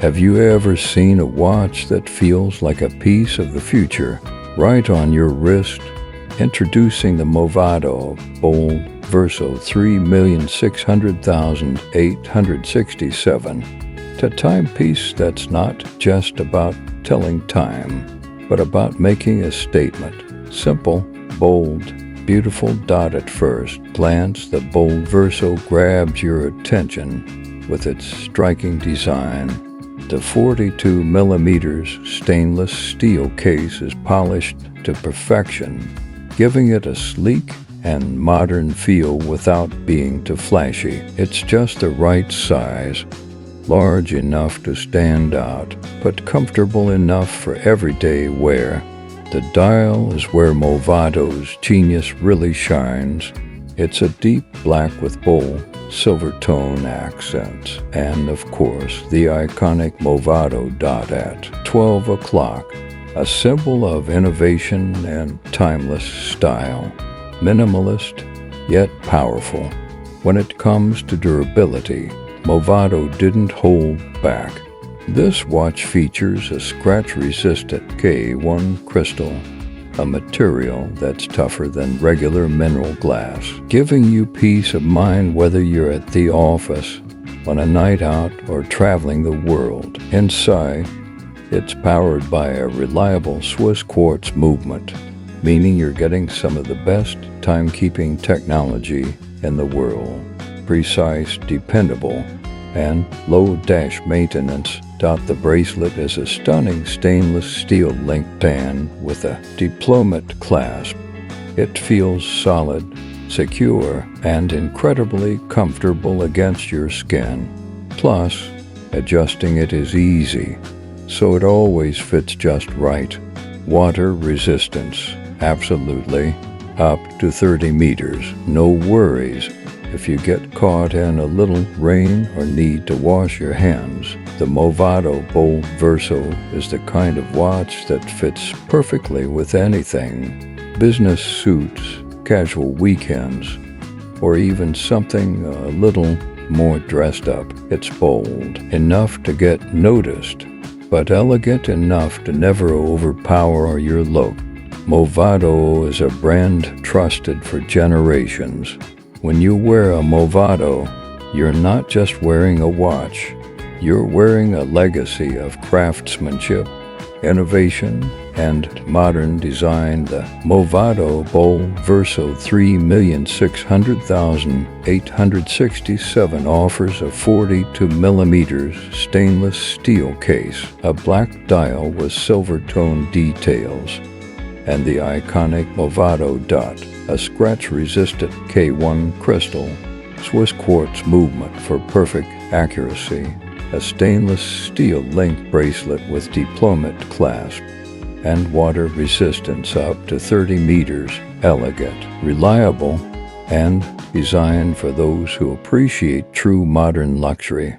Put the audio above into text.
Have you ever seen a watch that feels like a piece of the future right on your wrist? Introducing the Movado Bold Verso 3,600,867. A timepiece that's not just about telling time, but about making a statement. Simple, bold, beautiful. At first glance, the Bold Verso grabs your attention with its striking design. The 42mm stainless steel case is polished to perfection, giving it a sleek and modern feel without being too flashy. It's just the right size, large enough to stand out, but comfortable enough for everyday wear. The dial is where Movado's genius really shines. It's a deep black with bold silver tone accents, and of course the iconic Movado dot at 12 o'clock, a symbol of innovation and timeless style. Minimalist, yet powerful. When it comes to durability, Movado didn't hold back. This watch features a scratch-resistant K1 crystal, a material that's tougher than regular mineral glass, giving you peace of mind whether you're at the office, on a night out, or traveling the world. Inside, it's powered by a reliable Swiss quartz movement, meaning you're getting some of the best timekeeping technology in the world. Precise, dependable, and low dash maintenance. The bracelet is a stunning stainless steel link band with a diplomat clasp. It feels solid, secure, and incredibly comfortable against your skin. Plus, adjusting it is easy, so it always fits just right. Water resistance, absolutely, up to 30 meters. No worries if you get caught in a little rain or need to wash your hands. The Movado Bold Verso is the kind of watch that fits perfectly with anything. Business suits, casual weekends, or even something a little more dressed up. It's bold enough to get noticed, but elegant enough to never overpower your look. Movado is a brand trusted for generations. When you wear a Movado, you're not just wearing a watch. You're wearing a legacy of craftsmanship, innovation, and modern design. The Movado Bold Verso 3,600,867 offers a 42mm stainless steel case, a black dial with silver tone details, and the iconic Movado dot, a scratch-resistant K1 crystal, Swiss quartz movement for perfect accuracy, a stainless steel link bracelet with diplomat clasp, and water resistance up to 30 meters. Elegant, reliable, and designed for those who appreciate true modern luxury.